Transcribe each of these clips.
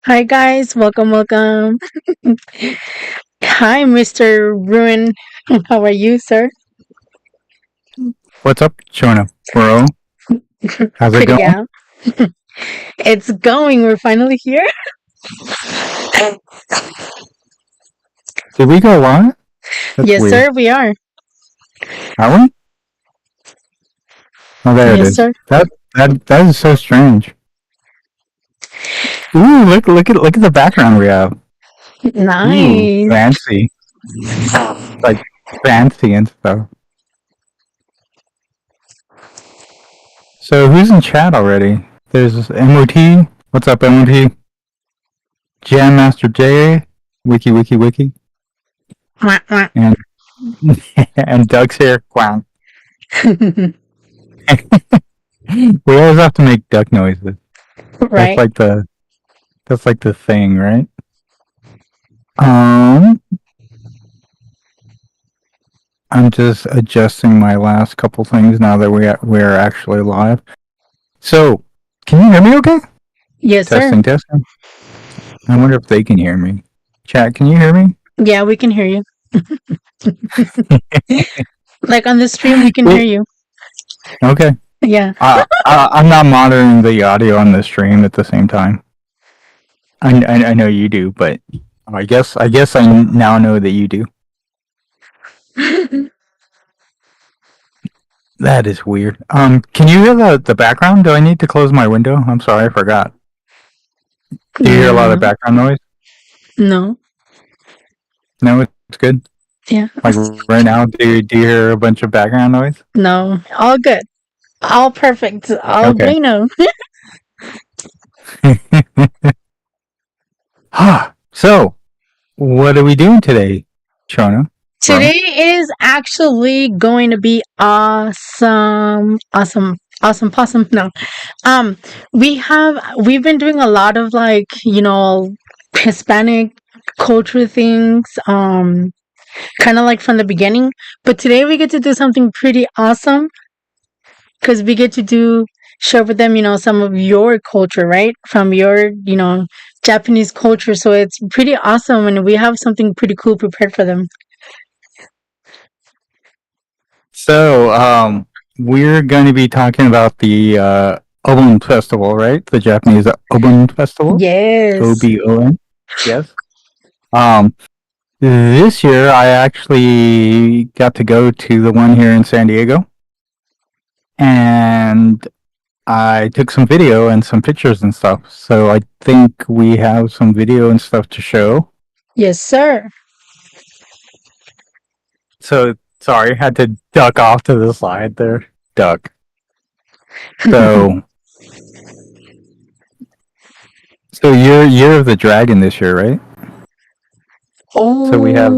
Hi guys, welcome. Hi, Mr. Ruin. How are you, sir? What's up, Shona? Bro, how's it Pretty going? gal. It's going. We're finally here. Did we go live? That's Yes, weird. sir. We are. Are we? Oh, there it Yes, is. sir. That is so strange. Ooh, look at the background we have. Ooh, Nice. fancy, like fancy and stuff. So who's in chat already? There's MOT. What's up, MOT? Jam Master J. Wiki. Wah, wah. And and Doug's here. Wow. We always have to make duck noises. That's Right. like the that's like the thing, right? Um, I'm just adjusting my last couple things now that we're actually live. So, can you hear me okay? Yes, sir. Testing. I wonder if they can hear me. Chat, can you hear me? Yeah, we can hear you. Like on the stream, we can hear Well, you. okay. Yeah. I'm not monitoring the audio on the stream at the same time. I know you do, but I guess I now know that you do. That is weird. Can you hear the background? Do I need to close my window? I'm sorry, I forgot. Do you hear a lot of No. background noise? No. No, it's good. Yeah. Like right now, do you hear a bunch of background noise? No. All good. All perfect. All Okay. bueno. So, what are we doing today, Shona? Today is actually going to be awesome possum. No, um, we've been doing a lot of like Hispanic culture things, kind of like from the beginning. But today we get to do something pretty awesome because we get to share with them, some of your culture, right, from your Japanese culture. So it's pretty awesome, and we have something pretty cool prepared for them. So, we're going to be talking about the Obon Festival, right? The Japanese Obon Festival. Yes. OBON. Yes. Um, this year I actually got to go to the one here in San Diego, and I took some video and some pictures and stuff. So I think we have some video and stuff to show. Yes, sir. So sorry, had to duck off to the side there. Duck. So so year of the dragon this year, right? Oh, So we have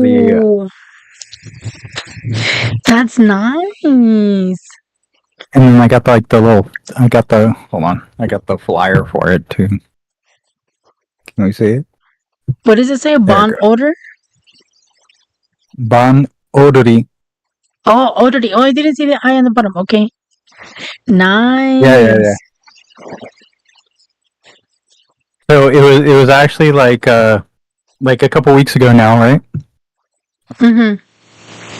that's nice. and then I got like the little I got the hold on. I got the flyer for it too. Can we see it? What does it say? There it Bond goes. odor? Ban Odori. Oh, odor. Oh, I didn't see the eye on the bottom. Okay. Nice. Yeah. So it was actually like a couple weeks ago now, right?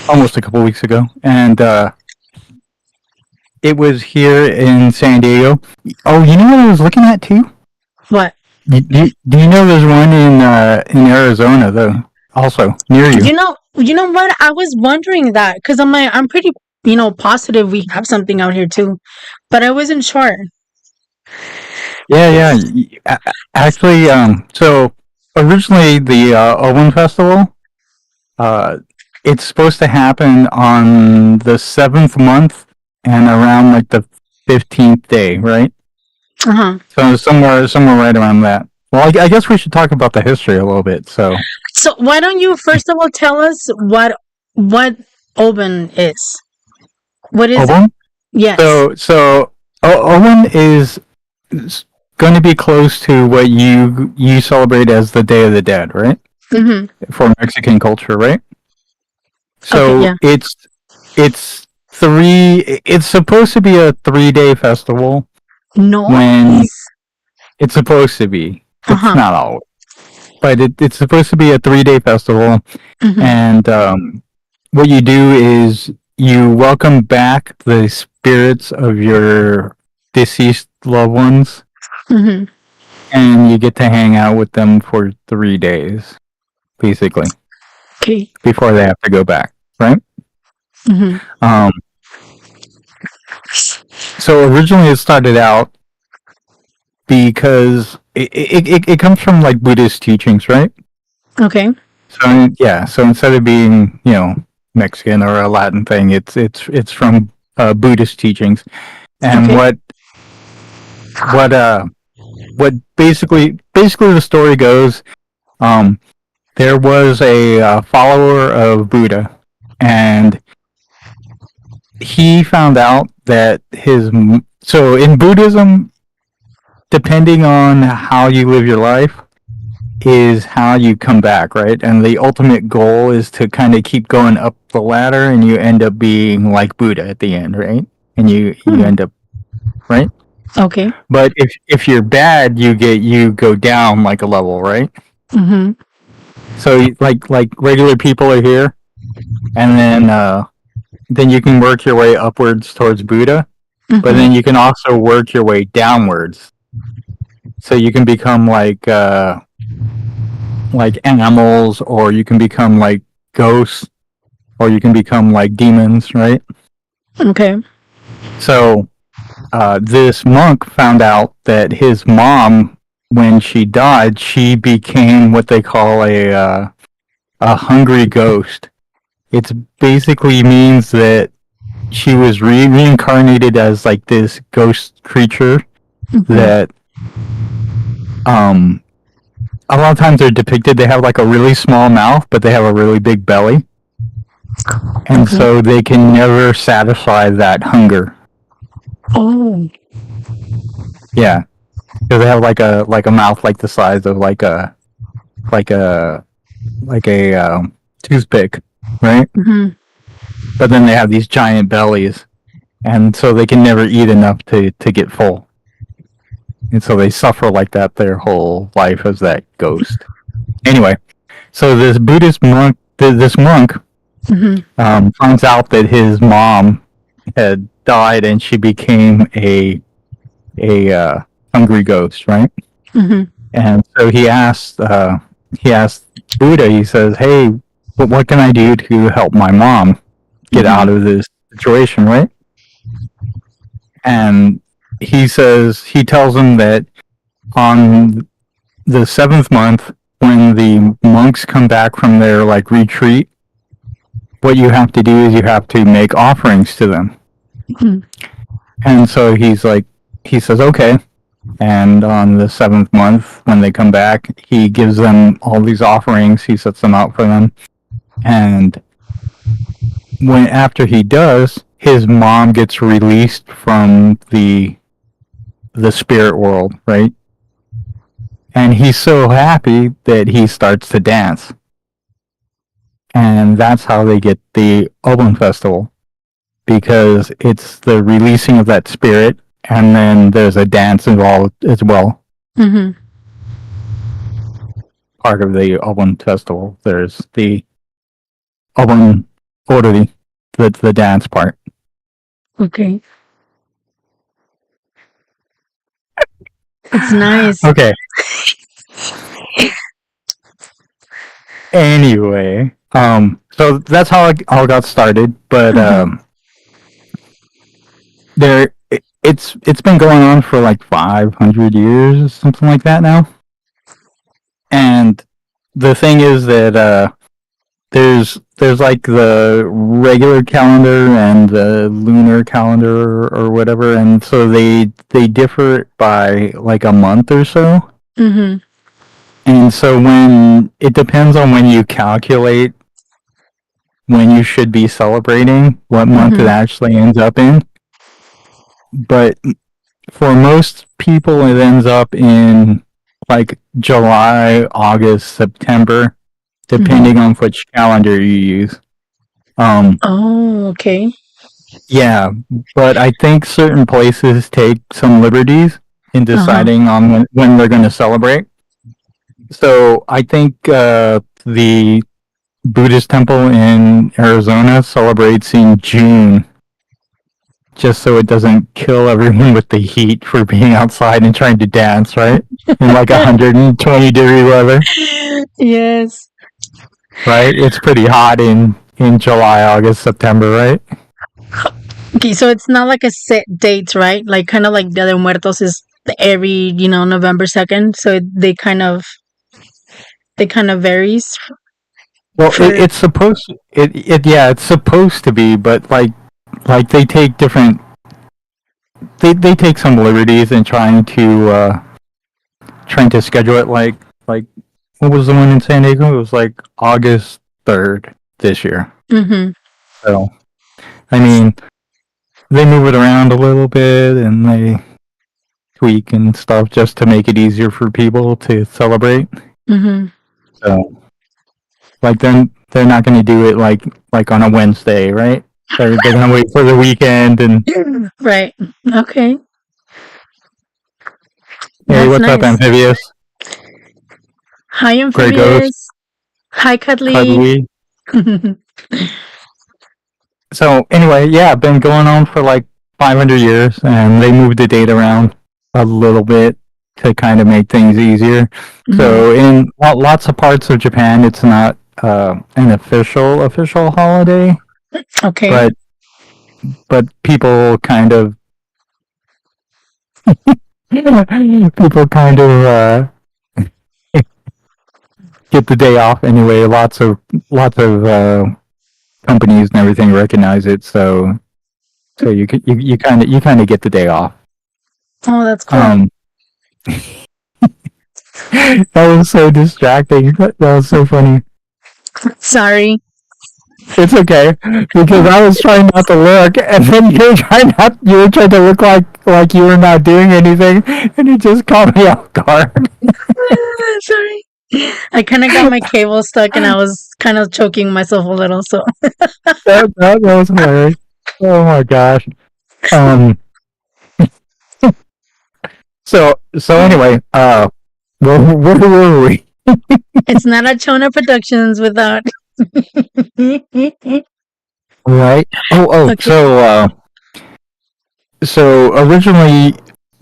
Almost a couple weeks ago, and it was here in San Diego. Oh, you know what I was looking at too? What? Do you know there's one in Arizona though? Also near you. You know what? I was wondering that because I'm pretty, positive we have something out here too, but I wasn't sure. Yeah. Actually, so originally the Obon Festival, uh, it's supposed to happen on the 7th month and around like the 15th day, right? Uh huh. So somewhere right around that. Well, I guess we should talk about the history a little bit. So So why don't you first of all tell us what Oban is? What is it? Obon. Yes. So Obon is going to be close to what you celebrate as the Day of the Dead, right? Mm-hmm. For Mexican culture, right? Okay. So Yeah. it's three. It's supposed to be a 3-day festival when Nice. it's supposed to be. It's Uh-huh. not all, but it's supposed to be a 3-day festival. Mm-hmm. And what you do is you welcome back the spirits of your deceased loved ones, Mm-hmm. and you get to hang out with them for 3 days, basically, Okay. before they have to go back, right? Mm-hmm. Um, so originally it started out because it comes from like Buddhist teachings, right? Okay. So yeah, so instead of being Mexican or a Latin thing, it's from Buddhist teachings, and Okay. what what basically the story goes, um, there was a follower of Buddha, and he found out that so in Buddhism, depending on how you live your life is how you come back, right? And the ultimate goal is to kind of keep going up the ladder, and you end up being like Buddha at the end, right? And you Hmm. end up right. Okay. But if you're bad, you go down like a level, right? Mm-hmm. So like regular people are here, and then you can work your way upwards towards Buddha, but Mm-hmm. then you can also work your way downwards. So you can become like animals, or you can become like ghosts, or you can become like demons, right? Okay. So this monk found out that his mom, when she died, she became what they call a hungry ghost. It basically means that she was reincarnated as like this ghost creature Mm-hmm. that um a lot of times they're depicted, they have like a really small mouth, but they have a really big belly, and Okay. so they can never satisfy that hunger. Oh. Yeah, because they have like a mouth like the size of like a like a toothpick, right? Mm-hmm. But then they have these giant bellies, and so they can never eat enough to get full, and so they suffer like that their whole life as that ghost. Anyway, so this Buddhist monk, this monk, Mm-hmm. finds out that his mom had died, and she became a hungry ghost, right? Mm-hmm. And so he asked Buddha. He says, "Hey, what can I do to help my mom get Mm-hmm. out of this situation?" Right? And he tells him that on the 7th month, when the monks come back from their like retreat, what you have to do is you have to make offerings to them. Mm-hmm. And so he says, okay. And on the 7th month, when they come back, he gives them all these offerings. He sets them out for them. And after he does, his mom gets released from the spirit world, right? And he's so happy that he starts to dance. And that's how they get the Obon festival, because it's the releasing of that spirit, and then there's a dance involved as well. Mm-hmm. Part of the Obon festival, there's the Obon Orderly, the dance part. Okay. It's nice. Okay. Anyway, so that's how it all got started. But Mm-hmm. it's been going on for like 500 years or something like that now. And the thing is that there's like the regular calendar and the lunar calendar or whatever, and so they differ by like a month or so. Mm-hmm. And so when it depends on when you calculate when you should be celebrating, what month it Mm-hmm. actually ends up in. But for most people, it ends up in like July, August, September, Mm-hmm. depending on which calendar you use. Um, Oh, okay. yeah, but I think certain places take some liberties in Uh-huh. deciding on when they're going to celebrate. So I think the Buddhist temple in Arizona celebrates in June, just so it doesn't kill everyone with the heat for being outside and trying to dance, right? In like 120-degree weather, Yes. right? It's pretty hot in July, August, September, right? Okay, so it's not like a set date, right? Like kind of like Dia de Muertos is every, November 2nd. So they kind of varies Well, for. it's supposed it yeah, it's supposed to be, but like they take different they take some liberties in trying to schedule it like what was the one in San Diego? It was like August 3rd this year. Mm-hmm. So I mean, they move it around a little bit and they tweak and stuff just to make it easier for people to celebrate. Mm-hmm. So like they're not going to do it like on a Wednesday, right? They're going to wait for the weekend and Right. Okay. hey, That's what's up, nice. Amphibious? Hi, Grey Ghost, Amphibious. Hi, Cuddly. Cuddly. So anyway, yeah, been going on for like 500 years, and they moved the date around a little bit to kind of make things easier. Mhm. So in lots of parts of Japan, it's not an official holiday, Okay. but people kind of people kind of get the day off anyway. Lots of companies and everything recognize it, so you kind of get the day off. Oh, that's cool. That was so distracting. That was so funny. Sorry. It's okay because I was trying not to look, and then you were trying to look like you were not doing anything, and it just caught me off guard. Sorry. I kind of got my cable stuck and I was kind of choking myself a little. So. That was hilarious. Oh my gosh. Um. So anyway, where were we? It's not a Chona Productions without. Right. Oh. Okay. So originally,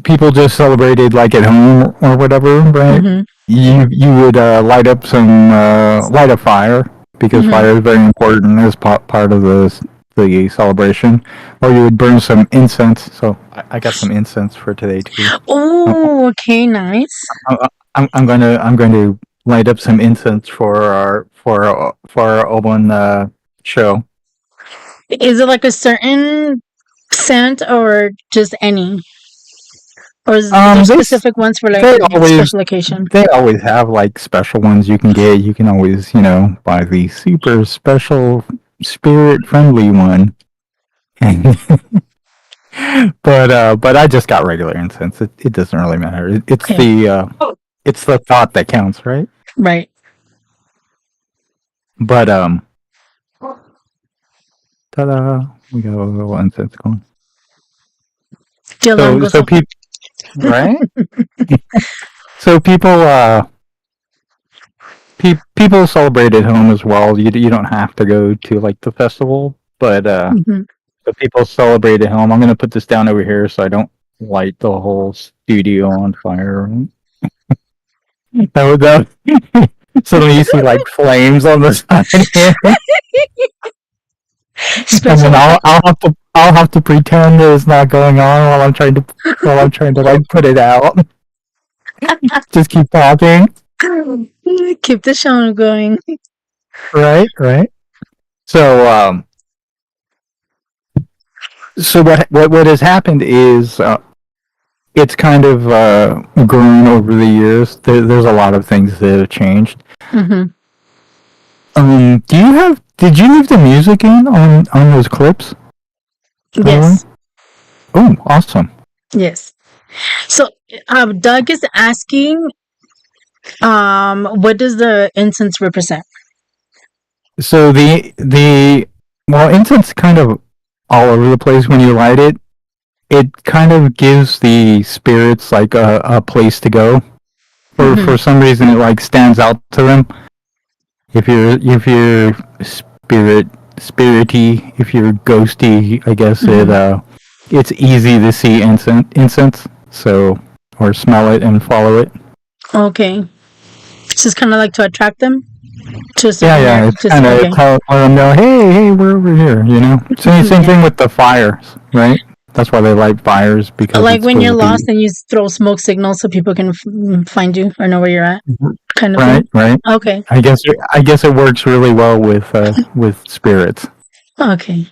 people just celebrated like at home or whatever, right? Mhm. You would light up fire because Mhm. fire is very important as part of the celebration, or you would burn some incense. So I got some incense for today too. Oh, okay, nice. I'm going to light up some incense for our Obon show. Is it like a certain scent or just any? Or is there specific ones for like they the always special occasion? they always have like special ones you can get. You can always buy the super special spirit friendly one. But I just got regular incense. It doesn't really matter. Okay. It's the thought that counts, right? Right. But ta-da! We got a little incense going. So people, right? So people celebrate at home as well. You don't have to go to like the festival, but Mhm. so people celebrate at home. I'm gonna put this down over here so I don't light the whole studio on fire. That would suddenly you see like flames on the side here, and then I'll have to pretend that it's not going on while I'm trying to like put it out. Just keep talking. Keep the show going. Right. So so what has happened is it's kind of grown over the years. There's a lot of things that have changed. Mm-hmm. Did you leave the music in on those clips? Yes. Oh, awesome. Yes. So, Doug is asking, what does the incense represent? So well, incense kind of all over the place when you light it. It kind of gives the spirits like a place to go. For some reason, it like stands out to them. If you're spirity, if you're ghosty, I guess it's easy to see incense. So or smell it and follow it. Okay. It's just kind of like to attract them to a certain Yeah. area. It's kind of let them know, hey, we're over here. You know, same thing with the fires, right? That's why they light fires, because like when you're lost and you throw smoke signals so people can find you or know where you're at, kind of thing. Right. Okay. I guess it works really well with spirits. Okay.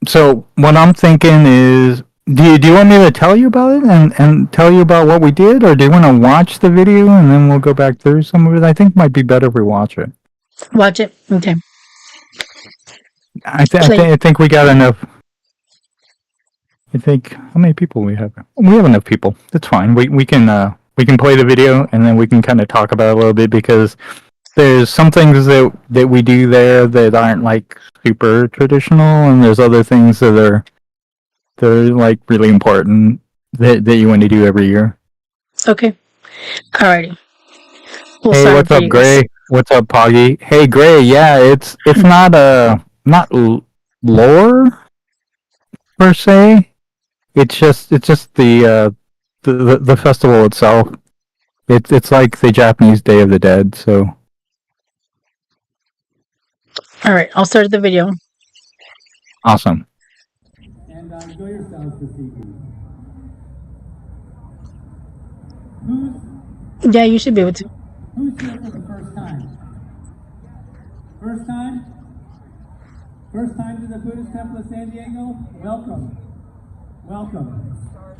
So what I'm thinking is, do you want me to tell you about it and tell you about what we did, or do you want to watch the video and then we'll go back through some of it? I think it might be better if we watch it. Watch it. Okay. I think we got enough. I think, how many people we have? We have enough people. It's fine. We can play the video and then we can kind of talk about it a little bit, because there's some things that we do there that aren't like super traditional, and there's other things that are like really important that you want to do every year. Okay. Alrighty. Hey, what's up, Gray? What's up, Poggy? Hey, Gray. Yeah, it's not lore per se. It's just the festival itself. It's like the Japanese Day of the Dead. So. All right, I'll start the video. Awesome. And enjoy yourselves this evening. Yeah, you should be able to. Who's here for the first time? First time? First time to the Buddhist Temple of San Diego? Welcome. Welcome.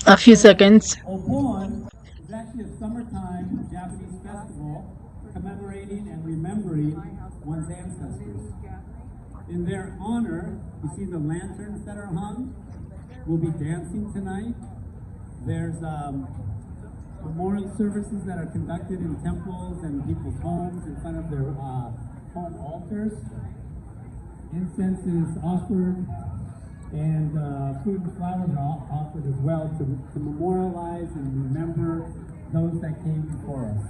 A few seconds. Obon is actually a summertime Japanese festival commemorating and remembering one's ancestors. In their honor, you see the lanterns that are hung. We'll be dancing tonight. There's memorial services that are conducted in temples and people's homes in front of their home altars. Incense is offered, and food and flowers are offered as well to memorialize and remember those that came before us.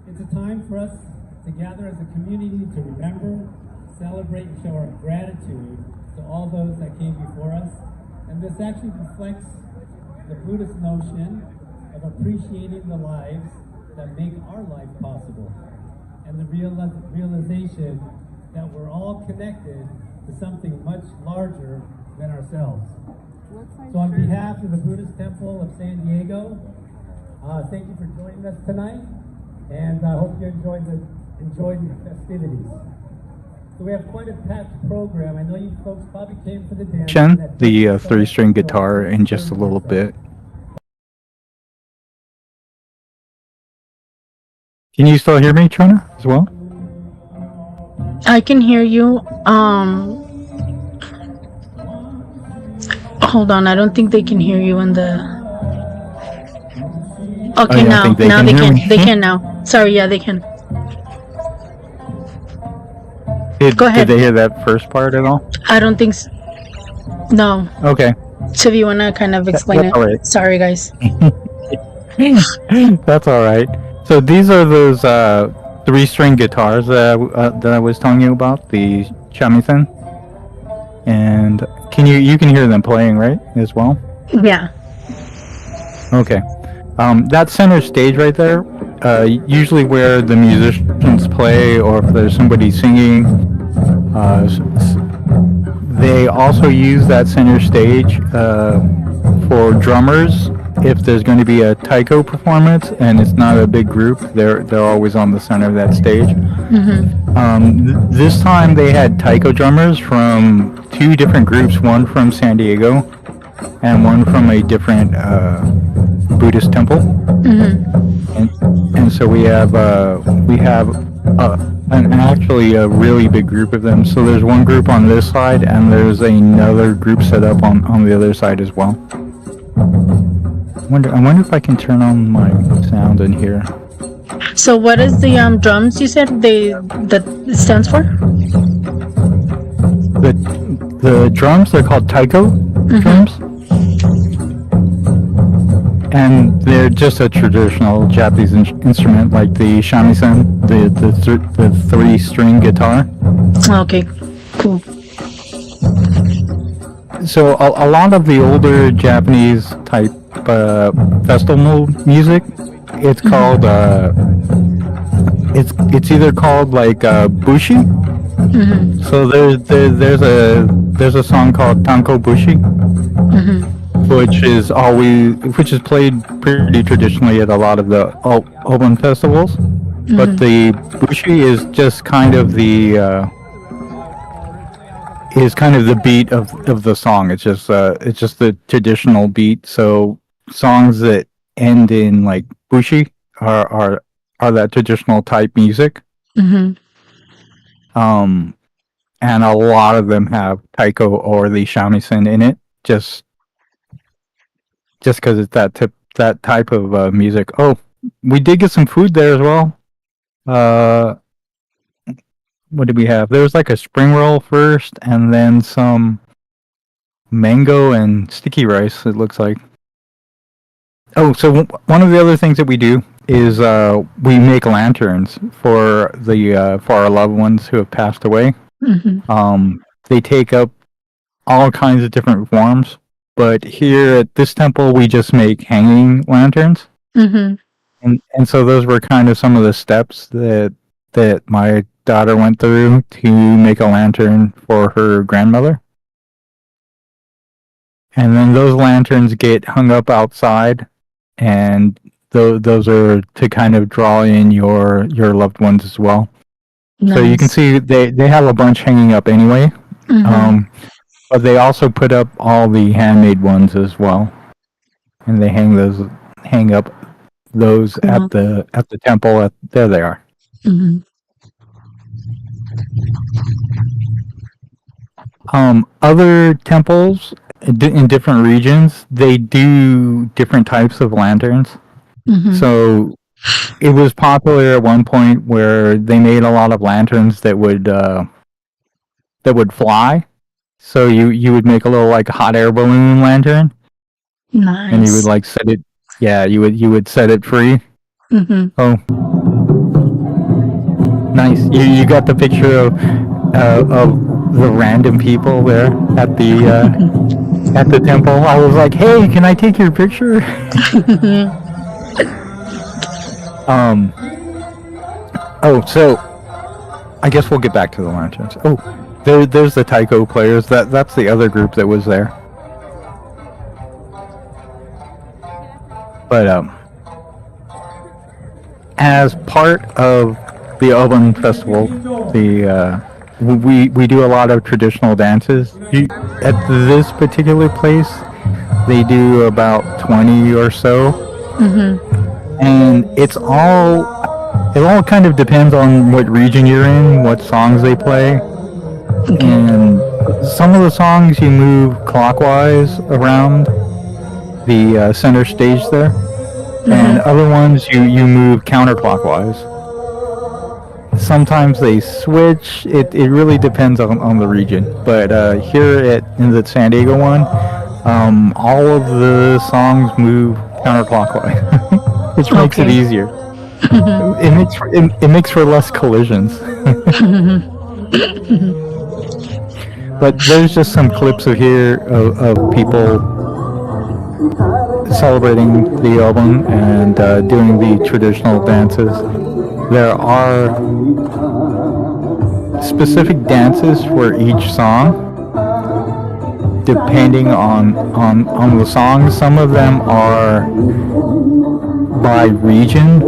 It's a time for us to gather as a community to remember, celebrate, and show our gratitude to all those that came before us. And this actually reflects the Buddhist notion of appreciating the lives that make our life possible, and the realization that we're all connected to something much larger than ourselves. So on behalf of the Buddhist Temple of San Diego, thank you for joining us tonight, and I hope you enjoyed the festivities. So we have quite a packed program. I know you folks probably came for the dance. The 3-string guitar in just a little bit. Can you still hear me, Trina, as well? I can hear you. Hold on. I don't think they can hear you in the. Okay, now they can. They can now. Sorry, yeah, they can. Go ahead. Did they hear that first part at all? I don't think so. No. Okay. So if you want to kind of explain it. Right. Sorry, guys. That's all right. So these are those 3-string guitars that I was telling you about, the shamisen. And you can hear them playing, right, as well? Yeah. Okay. That center stage right there, usually where the musicians play, or if there's somebody singing, they also use that center stage for drummers. If there's going to be a taiko performance and it's not a big group, they're always on the center of that stage. Mm-hmm. This time they had taiko drummers from 2 different groups, one from San Diego and one from a different Buddhist temple. Mm-hmm. And so we have actually a really big group of them. So there's one group on this side and there's another group set up on the other side as well. I wonder if I can turn on my sound in here. So what is the drums you said that it stands for? The drums, they're called taiko drums. and they're just a traditional Japanese instrument like the shamisen, the 3-string guitar. Okay, cool. So a lot of the older Japanese type festival music, it's called it's either called like bushi. So there's a song called Tanko Bushi, which is played pretty traditionally at a lot of the Obon festivals. But the bushi is just kind of the beat of the song. It's just the traditional beat. So songs that end in like bushi are that traditional type music. And a lot of them have taiko or the shamisen in it, just because it's that type of music. Oh, we did get some food there as well. What did we have? There was like a spring roll first, and then some mango and sticky rice, it looks like. Oh, so one of the other things that we do is we make lanterns for our loved ones who have passed away. They take up all kinds of different forms, but here at this temple we just make hanging lanterns. And so those were kind of some of the steps that my daughter went through to make a lantern for her grandmother. And then those lanterns get hung up outside, and those are to kind of draw in your loved ones as well. Nice. So you can see they have a bunch hanging up anyway. But they also put up all the handmade ones as well, and they hang up those at the temple. There they are. Other temples in different regions, they do different types of lanterns. So it was popular at one point where they made a lot of lanterns that would fly. So you would make a little like hot air balloon lantern. Nice. And you would like set it. Yeah, you would set it free. Oh, nice. You got the picture of the random people there at the temple. I was like, hey, can I take your picture? Oh, so I guess we'll get back to the lanterns. Oh, there's the taiko players. That's the other group that was there. But as part of the Obon festival, we do a lot of traditional dances. At this particular place, they do about 20 or so, and it all kind of depends on what region you're in, what songs they play. And some of the songs you move clockwise around the center stage there, and other ones you move counterclockwise. Sometimes they switch. It really depends on the region. But here in the San Diego one, all of the songs move counterclockwise, which makes it easier. It makes for less collisions. But there's just some clips of people celebrating the Obon and doing the traditional dances. There are specific dances for each song, depending on the song. Some of them are by region.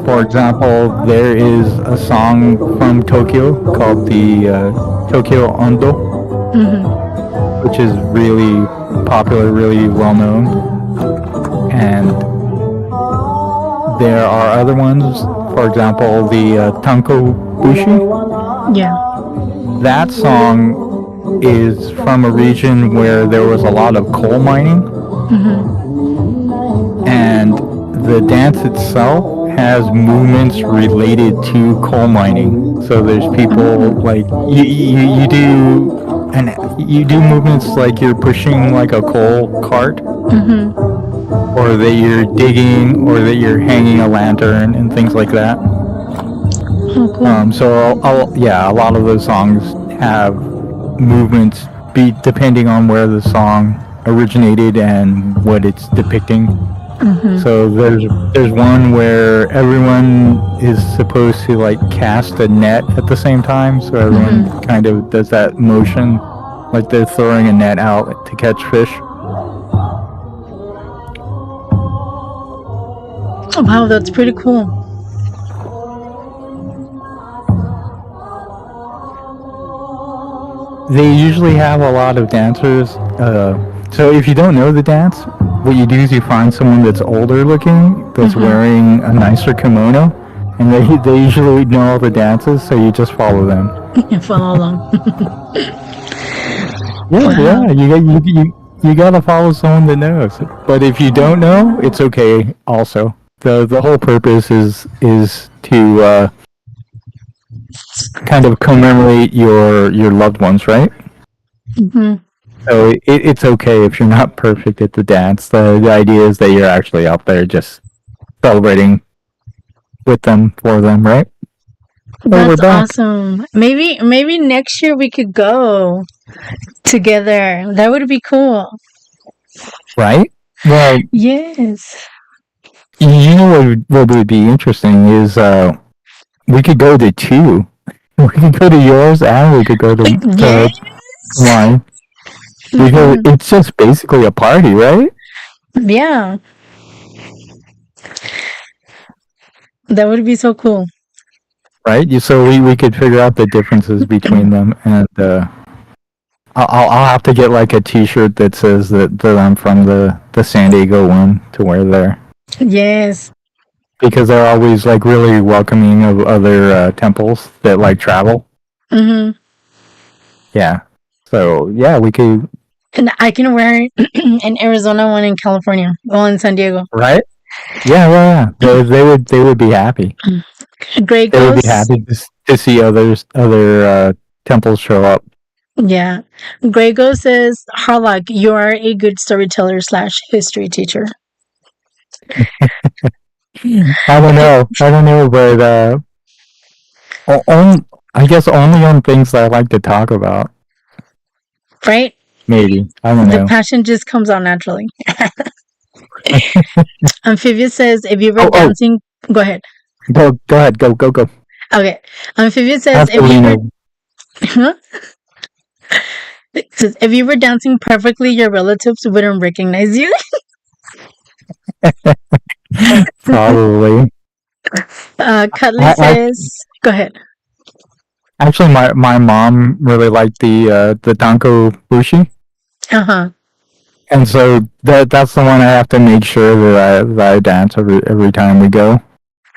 For example, there is a song from Tokyo called the Tokyo Ondo, which is really popular, really well known. And there are other ones, for example, the Tanko Bushi. Yeah. That song is from a region where there was a lot of coal mining. And the dance itself has movements related to coal mining. So there's people like you do movements like you're pushing like a coal cart, or that you're digging, or that you're hanging a lantern and things like that. Oh, cool. So yeah, a lot of those songs have movements depending on where the song originated and what it's depicting. So there's one where everyone is supposed to like cast a net at the same time. So everyone kind of does that motion, like they're throwing a net out to catch fish. Wow, that's pretty cool. They usually have a lot of dancers. So if you don't know the dance, what you do is you find someone that's older looking, that's wearing a nicer kimono, and they usually know all the dances, so you just follow them. Follow along. Yeah, you gotta follow someone that knows. But if you don't know, it's okay. Also, the whole purpose is to kind of commemorate your loved ones, right? So it's okay if you're not perfect at the dance. The idea is that you're actually out there just celebrating with them, for them, right? That's awesome. Maybe next year we could go together. That would be cool. Right? Well, Yes. you know what would be interesting is we could go to two. We could go to yours and we could go to mine. Because it's just basically a party, right? Yeah. That would be so cool. Right? So we could figure out the differences between them, and I'll have to get like a T-shirt that says that I'm from the San Diego one to wear there. Yes. Because they're always like really welcoming of other temples that like travel. Yeah. So yeah, we could. And I can wear an Arizona one in California. Well, in San Diego. Right? Yeah. They would be happy. Great They would Ghost. be happy to see other temples show up. Yeah. Grey Ghost says, Harlock, you are a good storyteller / history teacher. I don't know, but I guess only on things that I like to talk about. Right? Maybe. I don't know. The passion just comes out naturally. Amphibious says, if you were dancing... Go ahead. Go ahead. Go. Okay. Amphibious says, if you were dancing perfectly, your relatives wouldn't recognize you. Probably. Cutley says, go ahead. Actually, my mom really liked the Danko Bushi. And so that's the one I have to make sure that I dance every time we go.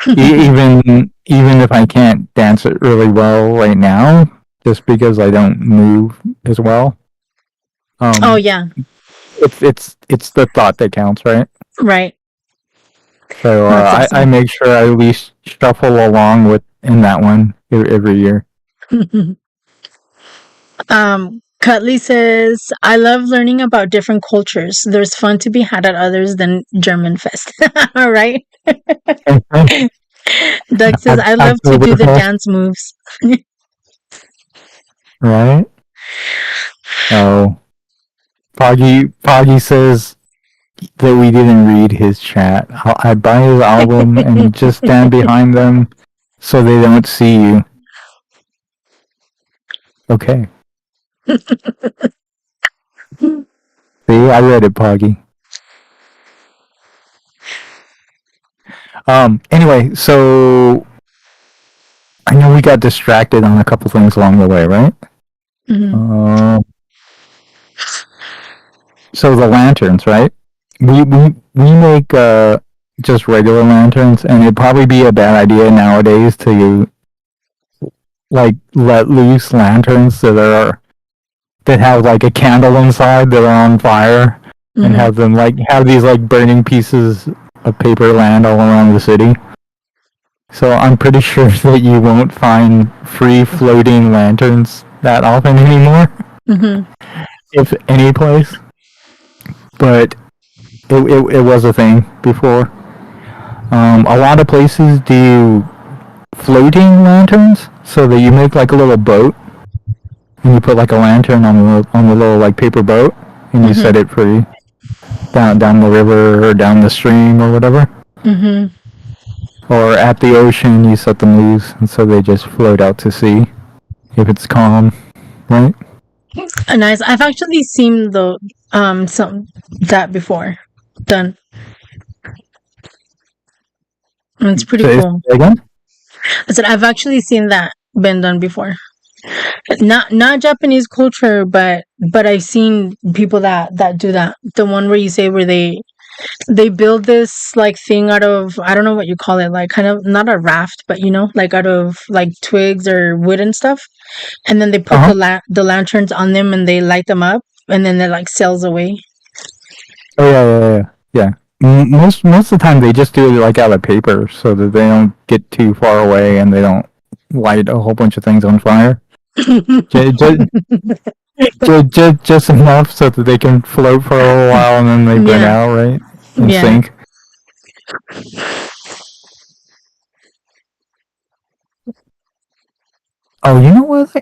even if I can't dance it really well right now, just because I don't move as well. Yeah. It's the thought that counts, right? Right. So I make sure I at least shuffle along in that one every year. Cutley says, I love learning about different cultures. There's fun to be had at others than German Fest. All right. Doug says, I love to do the dance moves. Right? Oh. Poggy says that we didn't read his chat. I'd buy his album and just stand behind them so they don't see you. Okay. See, I read it, Poggy. Anyway, so I know we got distracted on a couple things along the way, right? So the lanterns, right? We make just regular lanterns, and it'd probably be a bad idea nowadays to like let loose lanterns that have like a candle inside that are on fire, and have them have these like burning pieces of paper land all around the city. So I'm pretty sure that you won't find free floating lanterns that often anymore, if any place. But it was a thing before. A lot of places do floating lanterns, so that you make like a little boat, and you put like a lantern on the little like paper boat, and you set it free down the river or down the stream or whatever. Mm-hmm. Or at the ocean, you set them loose, and so they just float out to sea if it's calm, right? Nice. I've actually seen some that before done. It's pretty So cool. again, I said I've actually seen that been done before. Not Japanese culture, but I've seen people that do that. The one where you say where they build this like thing out of, I don't know what you call it, like kind of not a raft, but like out of like twigs or wood and stuff, and then they put the lanterns on them and they light them up, and then it like sails away. Oh yeah. Most of the time they just do it like out of paper, so that they don't get too far away and they don't light a whole bunch of things on fire. Just enough so that they can float for a little while and then they burn out, right? And sink. Oh, you know what?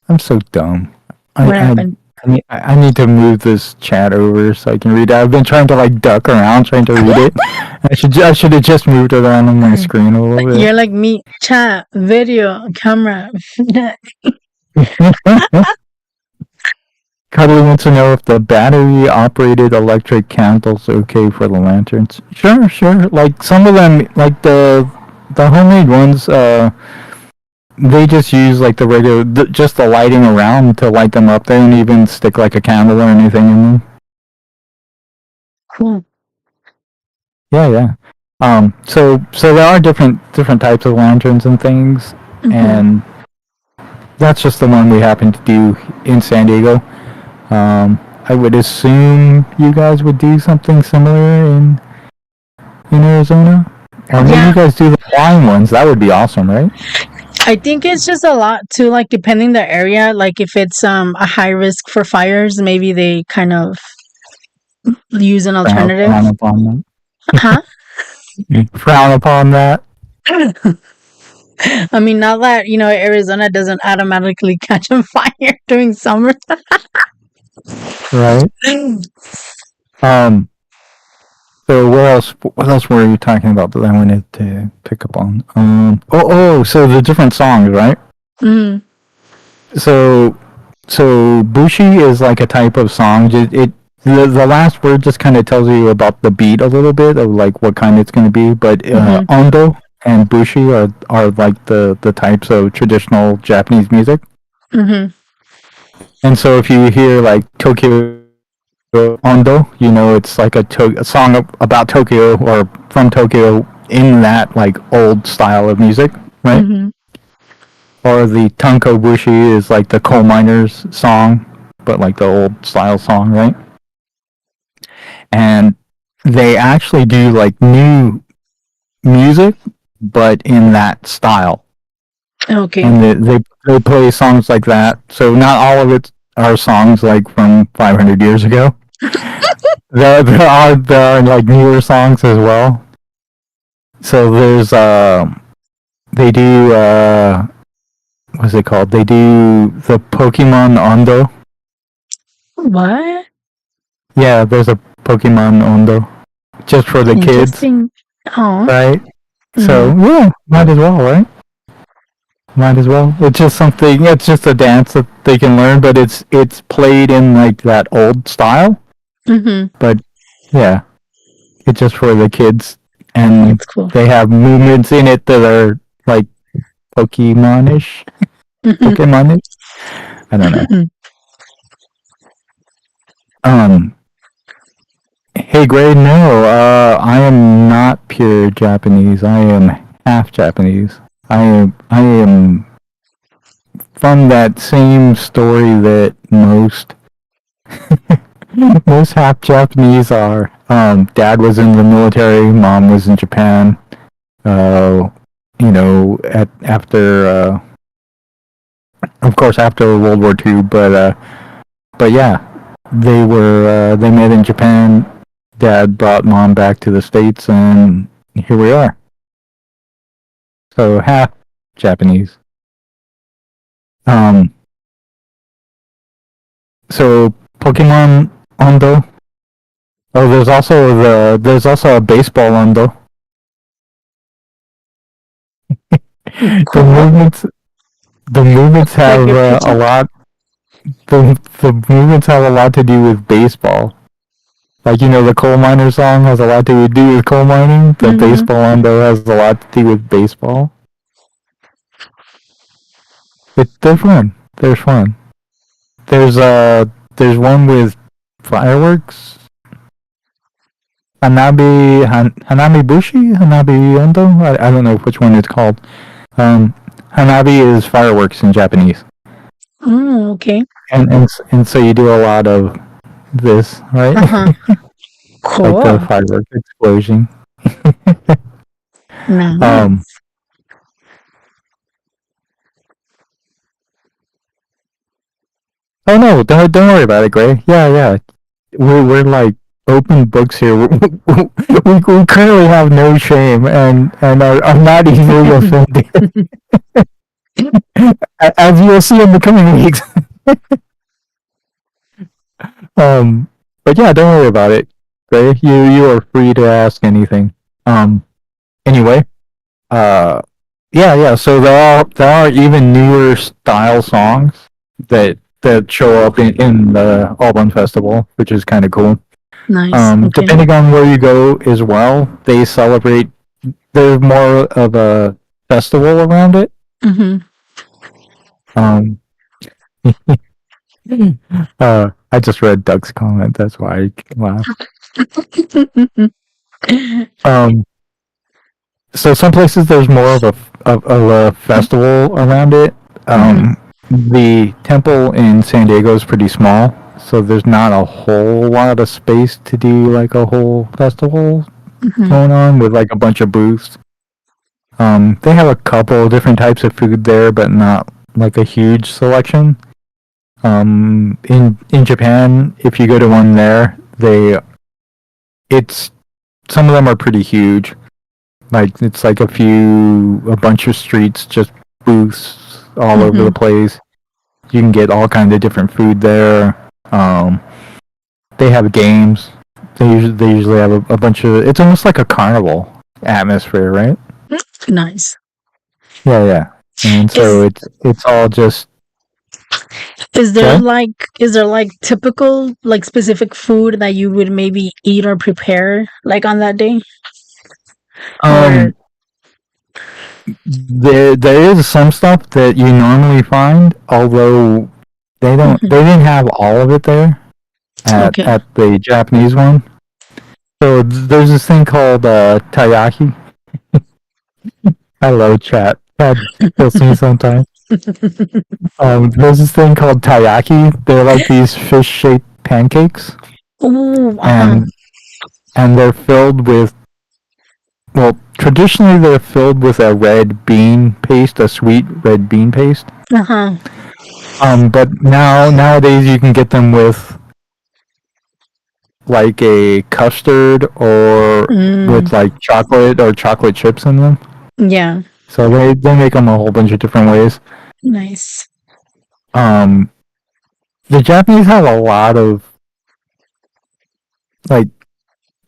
I'm so dumb. What happened? I need to move this chat over so I can read it. I've been trying to like duck around trying to read it. I should have just moved it around on my screen a little bit. You're like me. Chat, video, camera. Cuddly wants to know if the battery-operated electric candle's okay for the lanterns. Sure. Like some of them, like the homemade ones, they just use like the regular, just the lighting around to light them up. They don't even stick like a candle or anything in them. Cool. Yeah. So there are different types of lanterns and things, and that's just the one we happen to do in San Diego. I would assume you guys would do something similar in Arizona, or maybe you guys do the flying ones. That would be awesome, right? I think it's just a lot too, like depending the area. Like if it's a high risk for fires, maybe they kind of use an alternative. Frown upon that. Huh? Frown upon that. I mean, not that Arizona doesn't automatically catch on fire during summer. Right. So what else were you talking about that I wanted to pick up on? So the different songs, right? Mm. So Bushi is like a type of song. The last word just kind of tells you about the beat a little bit of like what kind it's going to be. But Ondo and Bushi are like the types of traditional Japanese music. Mm-hmm. And so if you hear like Tokyo Ondo, it's like a song about Tokyo or from Tokyo in that like old style of music, right? Mm-hmm. Or the Tanko Bushi is like the coal miners song, but like the old style song, right? And they actually do like new music, but in that style. Okay. And they play songs like that. So not all of it are songs like from 500 years ago. there are like newer songs as well. So there's they do what's it called? They do the Pokemon Ondo. What? Yeah, there's a Pokemon Ondo just for the kids. Aww. Right? Mm-hmm. So yeah, might as well, right? Might as well. It's just something. It's just a dance that they can learn, but it's played in like that old style. Mm-hmm. But yeah, it's just for the kids, and that's cool. They have movements in it that are like Pokemon-ish. Pokemon-ish. I don't know. Hey, Gray. No, I am not pure Japanese. I am half Japanese. I am from that same story that most half Japanese are. Dad was in the military, mom was in Japan. After World War II, but yeah, they met in Japan. Dad brought mom back to the States, and here we are. So half Japanese. So Pokemon Ondo. Oh, there's also a baseball Ondo. The Cool. movements the movements Like have your a picture. lot. The movements have a lot to do with baseball. Like, the coal miner song has a lot to do with coal mining. The Mm-hmm. baseball Ondo has a lot to do with baseball. They're fun. They're fun. There's one with fireworks. Hanabi Bushi? Hanabi Ondo? I don't know which one it's called. Hanabi is fireworks in Japanese. Oh, okay. And so you do a lot of this, right? Uh-huh. Like the Cool. fireworks explosion. Nice. um, oh no, don't worry about it, Gray. Yeah. We're like open books here. We currently have no shame and are not easily offended, as you will see in the coming weeks. But yeah, don't worry about it, Gray. You are free to ask anything. Anyway, yeah. So there are even newer style songs that show up in the Obon Festival, which is kind of cool. Nice. Okay. Depending on where you go as well, they celebrate. There's more of a festival around it. Mm-hmm. Um, I just read Doug's comment. That's why I laughed. Um, so some places there's more of a festival around it. The temple in San Diego is pretty small, so there's not a whole lot of space to do like a whole festival going on with like a bunch of booths. They have a couple of different types of food there, but not like a huge selection. In Japan, if you go to one there, it's some of them are pretty huge. Like it's like a bunch of streets, just booths all over the place. You can get all kinds of different food there. They have games. They usually have a bunch of. It's almost like a carnival atmosphere, right? Nice. Yeah. And so it's all just. Is there What? like typical like specific food that you would maybe eat or prepare like on that day? Or There is some stuff that you normally find, although they didn't have all of it there okay. at the Japanese one. So there's this thing called taiyaki. I love chat. Chat kills me sometimes. There's this thing called taiyaki. They're like these fish-shaped pancakes, Ooh, and they're filled with. Well, traditionally they're filled with a red bean paste, a sweet red bean paste. But nowadays you can get them with like a custard or with like chocolate or chocolate chips in them. Yeah. So they make them a whole bunch of different ways. Nice. The Japanese have a lot of like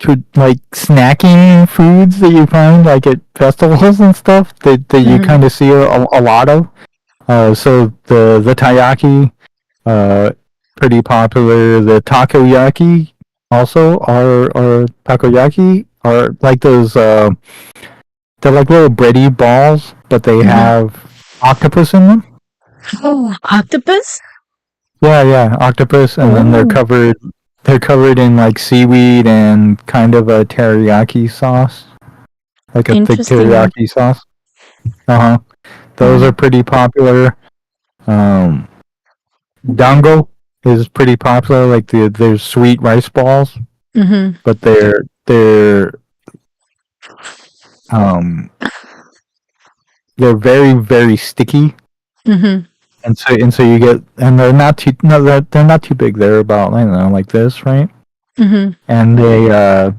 snacking foods that you find like at festivals and stuff that you kind of see a lot of. So the taiyaki, pretty popular. The takoyaki also are takoyaki are like those. They're like little bready balls, but they have octopus in them. Oh, octopus? Yeah, octopus, and then they're covered. They're covered in like seaweed and kind of a teriyaki sauce, like a thick teriyaki sauce. Those are pretty popular. Dango is pretty popular. Like there's sweet rice balls, but they're very very sticky. and so you get, and they're not too, no, they're not too big. They're about, I don't know, like this, right? Mm-hmm. And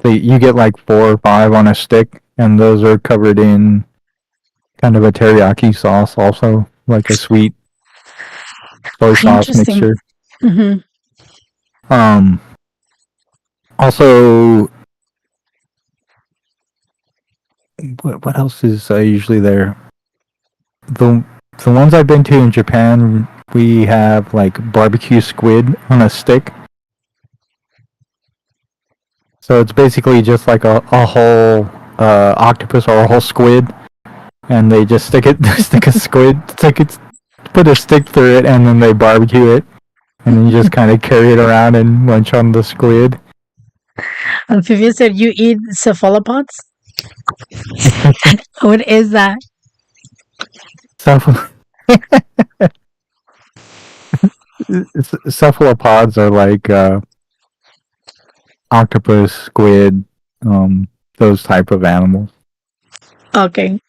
they you get like 4 or 5 on a stick, and those are covered in kind of a teriyaki sauce, also like a sweet soy sauce Interesting. mixture. Mm-hmm. Um, Also, what else is usually there? The the ones I've been to in Japan, we have like barbecue squid on a stick. So it's basically just like a whole octopus or a whole squid, and they just stick a squid, put a stick through it, and then they barbecue it, and then you just kind of carry it around and munch on the squid. Vivian said you eat cephalopods. What is that? Cephalopods are like octopus, squid, those type of animals. Okay.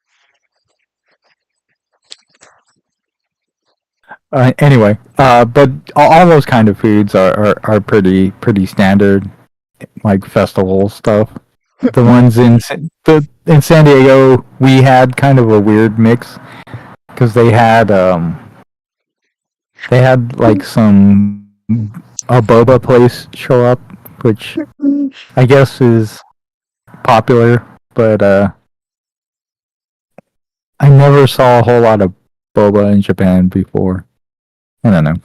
Anyway, but all those kind of foods are pretty standard, like festival stuff. The ones in San Diego, we had kind of a weird mix because they had like a boba place show up, which I guess is popular, but I never saw a whole lot of boba in Japan before. I don't know.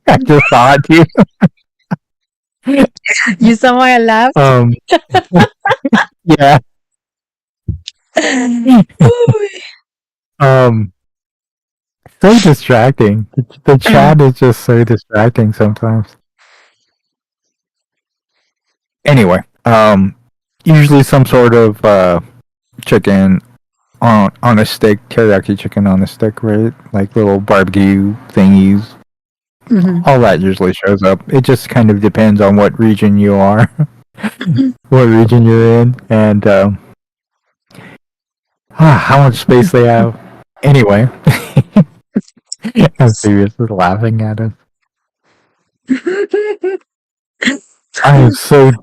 I just thought you. You saw why I laughed? Yeah. So distracting. The chat is just so distracting sometimes. Anyway, usually some sort of chicken on a stick, teriyaki chicken on a stick, right? Like little barbecue thingies. Mm-hmm. All that usually shows up. It just kind of depends on what region you are, what region you're in, and how much space they have. Anyway, I'm seriously laughing at us. I am so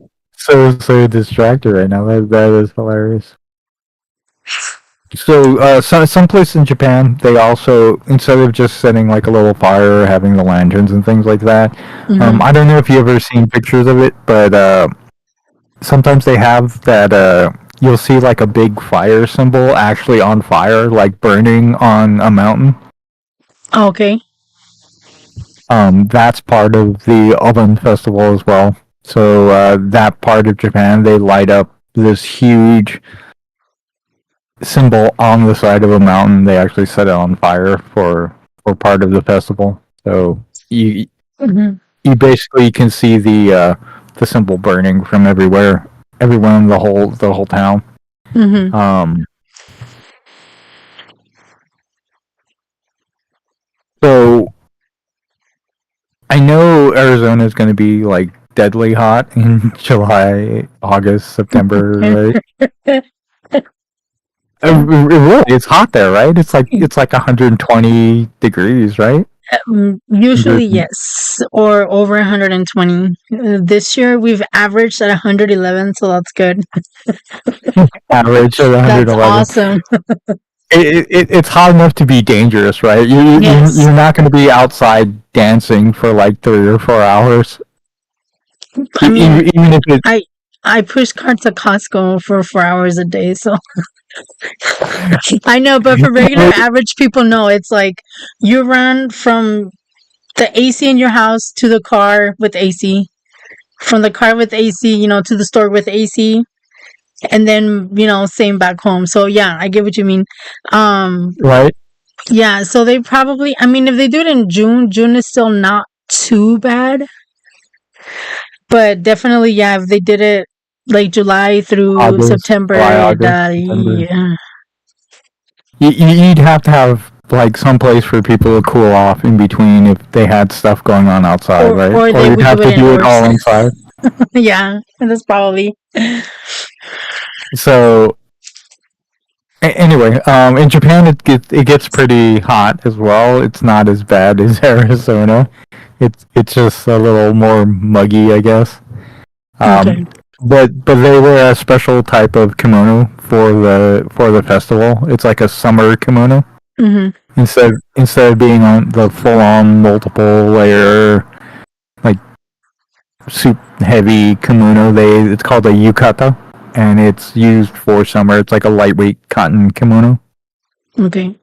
distracted right now. That is hilarious. So, some place in Japan, they also, instead of just setting like a little fire, having the lanterns and things like that. Mm-hmm. I don't know if you ever seen pictures of it, but sometimes they have that. You'll see like a big fire symbol actually on fire, like burning on a mountain. Okay. That's part of the Obon festival as well. So that part of Japan, they light up this huge symbol on the side of a mountain. They actually set it on fire for part of the festival. So you basically can see the symbol burning from everywhere in the whole town. Mm-hmm. So I know Arizona is going to be like deadly hot in July, August, September, right? Really, it's hot there, right? It's like 120 degrees, right? Usually, yes, or over 120. This year, we've averaged at 111, so that's good. Average of That's 111. awesome. It's hot enough to be dangerous, right? Yes. You're not going to be outside dancing for like 3 or 4 hours. I mean, Even if it, I push carts at Costco for 4 hours a day, so I know. But for regular average people, no, it's like you run from the AC in your house to the car with AC, from the car with AC, to the store with AC, and then same back home. So yeah, I get what you mean. right? Yeah, so they probably, I mean, if they do it in June is still not too bad, but definitely, yeah, if they did it like July through August, September, July, August, September. yeah. You'd have to have like some place for people to cool off in between if they had stuff going on outside, right? Or they Or you'd would have do to it do it all indoors. inside. Yeah, that's probably. So Anyway, in Japan it gets pretty hot as well. It's not as bad as Arizona. It's just a little more muggy, I guess. Okay. But they wear a special type of kimono for the festival. It's like a summer kimono Mm-hmm. instead of being on the full on multiple layer like soup heavy kimono. It's called a yukata, and it's used for summer. It's like a lightweight cotton kimono. Okay.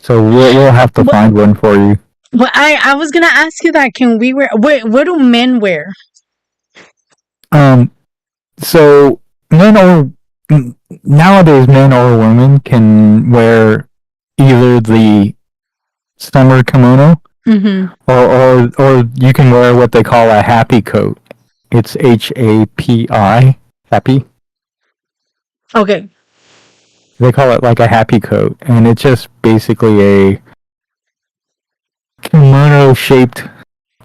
So we'll have to Well, find one for you. well, I was gonna ask you that. Can we wear? What do men wear? So nowadays men or women can wear either the summer kimono Mm-hmm. or you can wear what they call a happy coat. It's HAPI, happy. Okay. They call it like a happy coat, and it's just basically a kimono shaped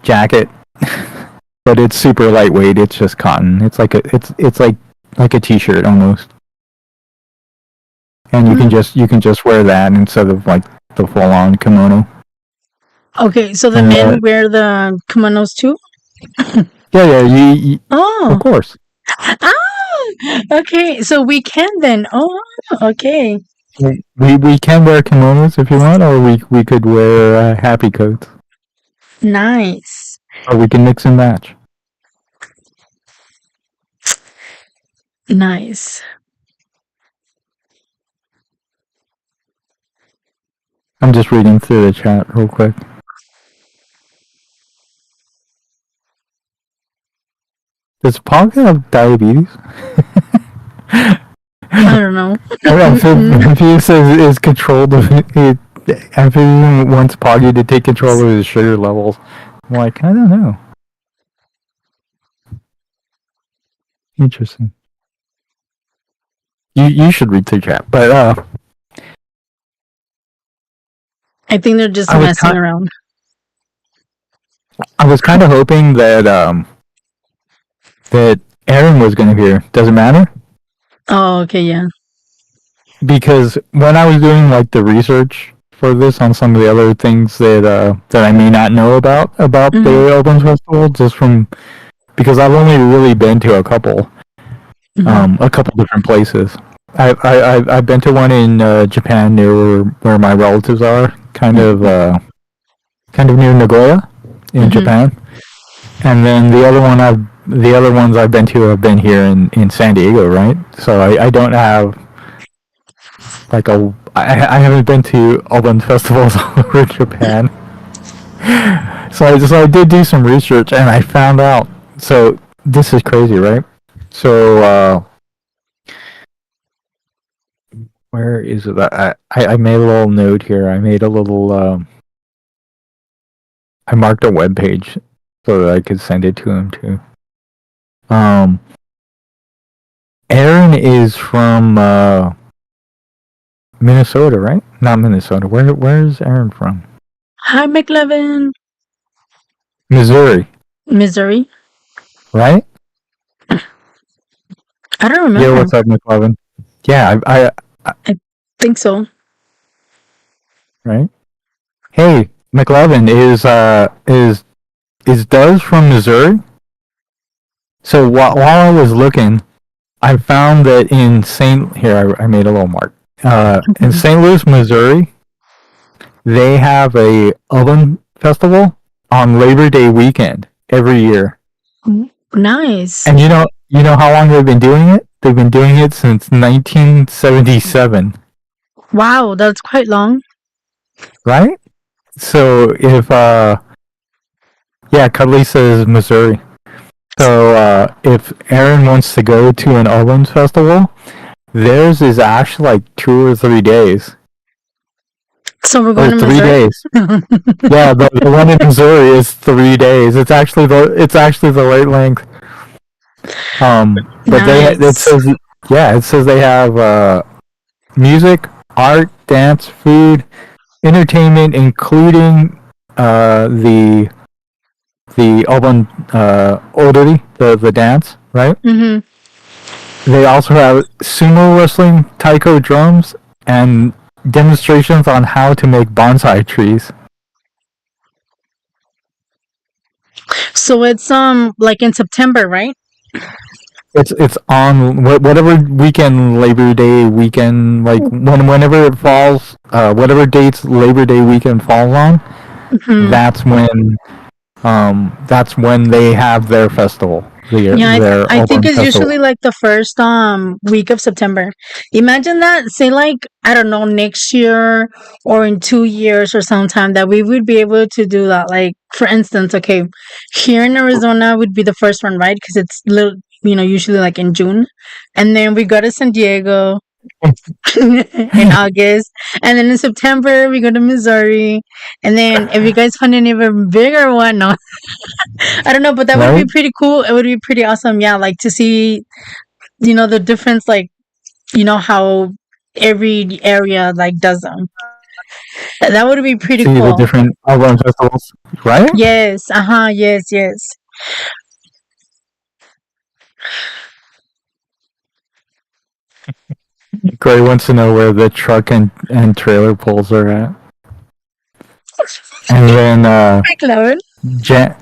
jacket, but it's super lightweight. It's just cotton. It's like a t-shirt almost, and you can just wear that instead of like the full on kimono. Okay. So the And, men wear the kimonos too. yeah, you Oh. of course. Ah. Okay. So we can then. Oh. Okay. We can wear kimonos if you want, or we could wear happy coats, Nice. or we can mix and match. Nice. I'm just reading through the chat real quick. Does Pog have diabetes? I don't know. Amphibious is controlled of it. Amphibious wants Poggy to take control of his sugar levels. I'm like, I don't know. Interesting. You should read through chat, but I think they're just I was messing around. I was kind of hoping that that Aaron was going to be here. Does it matter? Oh, okay, yeah. Because when I was doing like the research for this on some of the other things that I may not know about the Obon Festival, just from because I've only really been to a couple different places. I've been to one in Japan near where my relatives are, kind of near Nagoya in Japan, and then the other ones I've been to have been here in San Diego, right? So I don't have like I haven't been to Obon festivals all over Japan. So I did do some research and I found out. So this is crazy, right? So where is it? I made a little note here. I made a little. I marked a web page so that I could send it to him too. Aaron is from Minnesota, right? Not Minnesota. Where's Aaron from? Hi, McLevin. Missouri. Missouri. Right? I don't remember. Yeah, what's up, McLevin? Yeah, I think so. Right? Hey, McLevin is Duz from Missouri? So while I was looking, I found that in I made a little mark. In St. Louis, Missouri, they have a oven festival on Labor Day weekend every year. Nice. And you know how long they've been doing it? They've been doing it since 1977. Wow, that's quite long. Right? So if Cuddly says Missouri. So if Aaron wants to go to an Owens festival, theirs is actually like 2 or 3 days. So we're going to 3 Missouri? days. Yeah, the one in Missouri is 3 days. It's actually the right length. But nice. it says they have music, art, dance, food, entertainment, including the Obon odori, the dance, right? Mm-hmm. They also have sumo wrestling, taiko drums, and demonstrations on how to make bonsai trees. So it's like in September, right? It's on whatever weekend, Labor Day weekend, like whenever it falls, whatever dates Labor Day weekend falls on, Hmm. that's when they have their festival, Yeah, their I think Obon it's usually festival. like the first week of September. Imagine that, say like I don't know, next year or in 2 years or sometime that we would be able to do that. Like for instance, okay, here in Arizona would be the first one, right? Because it's little, usually like in June, and then we go to San Diego in August, and then in September we go to Missouri, and then if you guys find an even bigger one, no, I don't know, but that would be Right? pretty cool. It would be pretty awesome, yeah, like to see, the difference, like, how every area like does them. That would be pretty See the cool. different Obon festivals, right? Yes, uh-huh, yes. Gray wants to know where the truck and trailer poles are at. And then McLaren. Jan.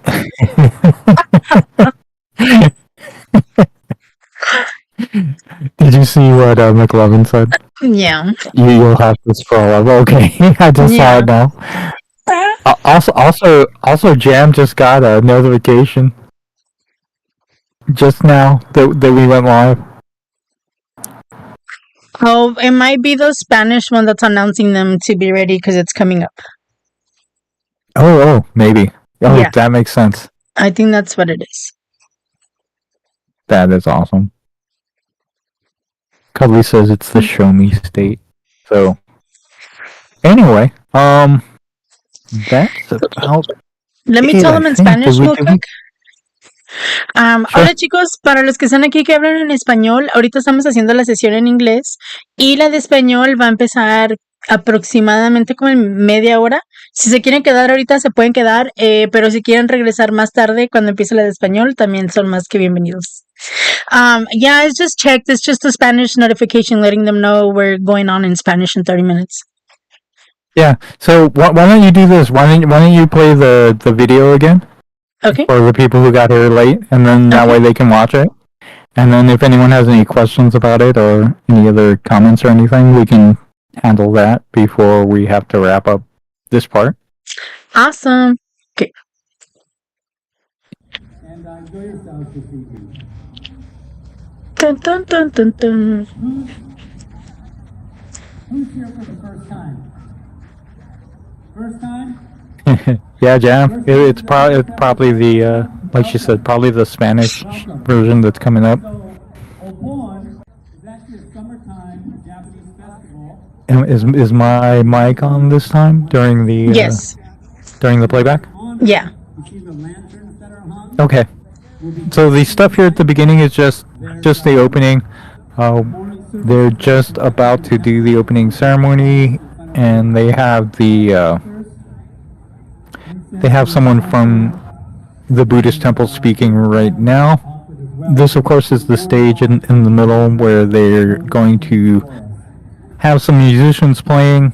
Did you see what McLovin said? Yeah. You'll have to scroll up. Okay, I just saw Yeah. it now. Also, Jam just got a notification just now that we went live. Oh, it might be the Spanish one that's announcing them to be ready because it's coming up. Maybe. Oh, Yeah. that makes sense. I think that's what it is. That is awesome. Cuddly says it's the show me state. So, anyway, that's about. Let me it, tell I them in think. Spanish Did we- real did we- quick. Sure. Hola chicos, para los que están aquí que hablan en español, ahorita estamos haciendo la sesión en inglés y la de español va a empezar aproximadamente como en media hora. Si se quieren quedar ahorita se pueden quedar, pero si quieren regresar más tarde cuando empiece la de español también son más que bienvenidos. Yeah, it's just checked. It's just a Spanish notification letting them know we're going on in Spanish in 30 minutes. Yeah. So why don't you do this? Why don't you play the video again? Okay. For the people who got here late, and then that way they can watch it. And then if anyone has any questions about it or any other comments or anything, we can handle that before we have to wrap up this part. Awesome. Okay. And enjoy yourselves this evening. Dun, dun, dun, dun, dun. Who's here for the first time? First time? Yeah, Jam. It's probably the like she said, probably the Spanish version that's coming up. So, Obon is actually a summertime Japanese festival. And is my mic on this time during the Yes. during the playback? Yeah. You see the lanterns that are hung? Okay. So the stuff here at the beginning is just the opening. They're just about to do the opening ceremony, and they have they have someone from the Buddhist temple speaking right now. This, of course, is the stage in the middle where they're going to have some musicians playing.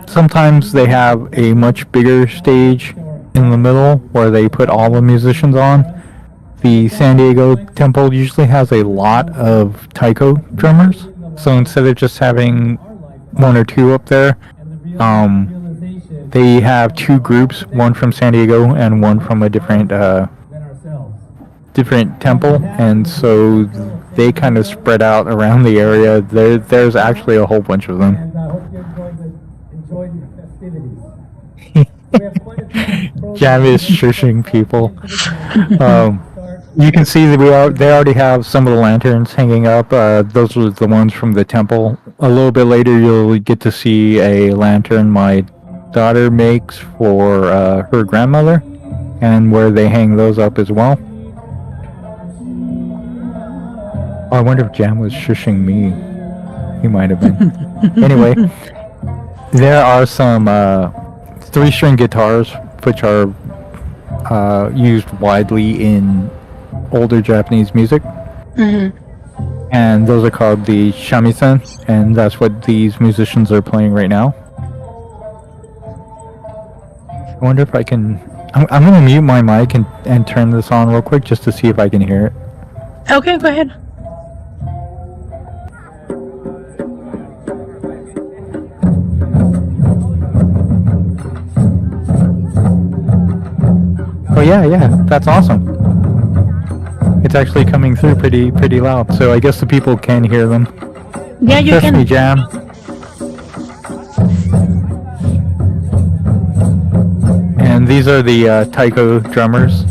Sometimes they have a much bigger stage in the middle where they put all the musicians on. The San Diego temple usually has a lot of taiko drummers, so instead of just having one or two up there, they have two groups, one from San Diego and one from a different temple, and so they kind of spread out around the area. There's actually a whole bunch of them. And I hope you're enjoying the festivities. Jam is shushing people. You can see that they already have some of the lanterns hanging up. Those are the ones from the temple. A little bit later, you'll get to see a lantern my daughter makes for her grandmother, and where they hang those up as well. Oh, I wonder if Jam was shushing me. He might have been. Anyway, there are some 3-string guitars, which are used widely in older Japanese music. Mm-hmm. and those are called the shamisen, and that's what these musicians are playing right now. I wonder if I can. I'm going to mute my mic and turn this on real quick just to see if I can hear it. Okay, go ahead. Oh yeah, that's awesome. It's actually coming through pretty loud, so I guess the people can hear them. Yeah, you Trust can. me, Jam. And these are the taiko drummers.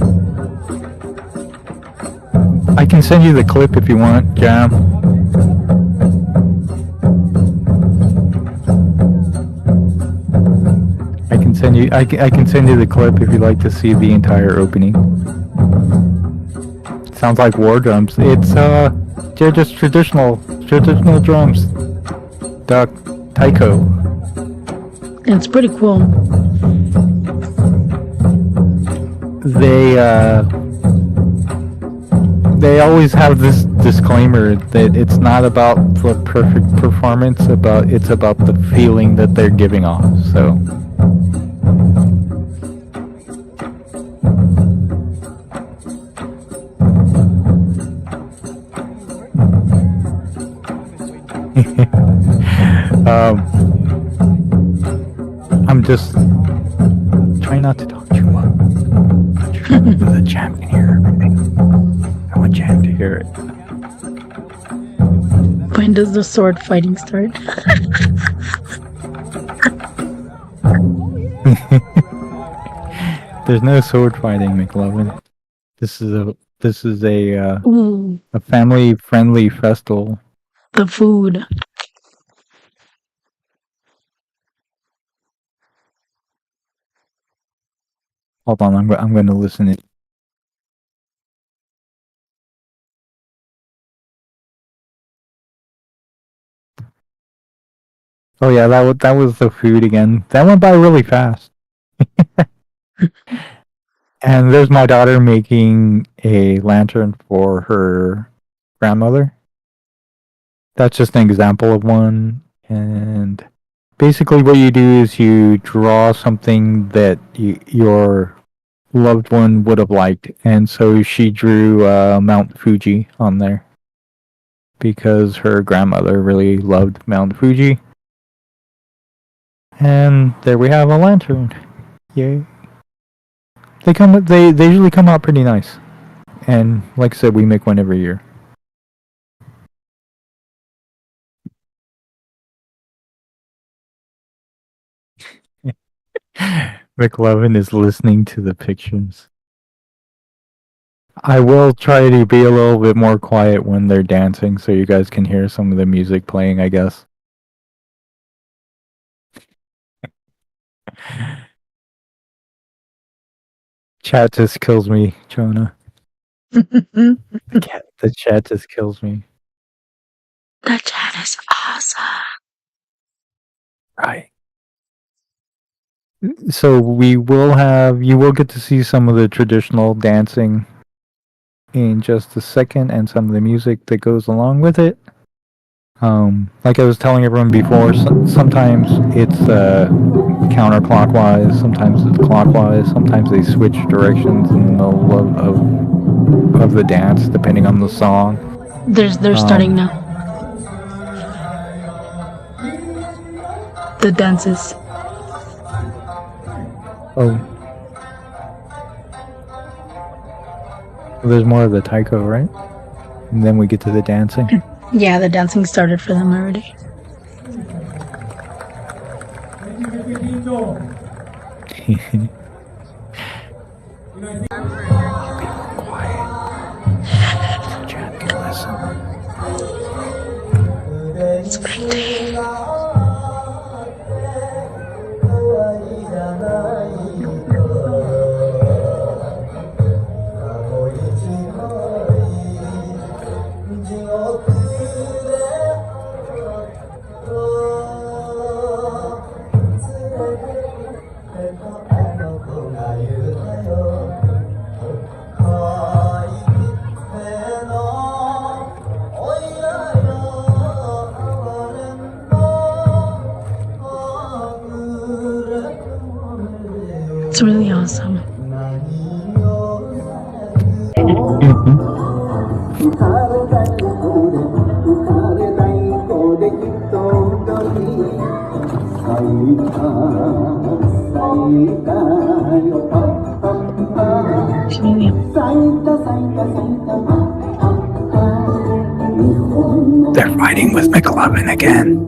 I can send you the clip if you want, Jam. I can send you the clip if you'd like to see the entire opening. Sounds like war drums. It's they're just traditional drums. The taiko. It's pretty cool. They always have this disclaimer that it's not about the perfect performance, it's about the feeling that they're giving off. So I'm just trying not to talk too much. So the Jam can hear everything. I want Jam to hear it. When does the sword fighting start? There's no sword fighting, McLovin. This is a family friendly festival. The food. Hold on, I'm going to listen in. Oh yeah, that was the food again. That went by really fast. And there's my daughter making a lantern for her grandmother. That's just an example of one. And basically what you do is you draw something that your loved one would have liked. And so she drew Mount Fuji on there because her grandmother really loved Mount Fuji. And there we have a lantern. Yay. They usually come out pretty nice. And like I said, we make one every year. McLovin is listening to the pictures. I will try to be a little bit more quiet when they're dancing so you guys can hear some of the music playing, I guess. Chat just kills me, Jonah. The chat just kills me. The chat is awesome. Right. So you will get to see some of the traditional dancing in just a second and some of the music that goes along with it. Like I was telling everyone before, sometimes it's counterclockwise, sometimes it's clockwise, sometimes they switch directions in the middle of the dance depending on the song. They're starting now. The dances. Oh. There's more of the taiko, right? And then we get to the dancing. Yeah, the dancing started for them already. It's great to hear. They're fighting with McLovin again.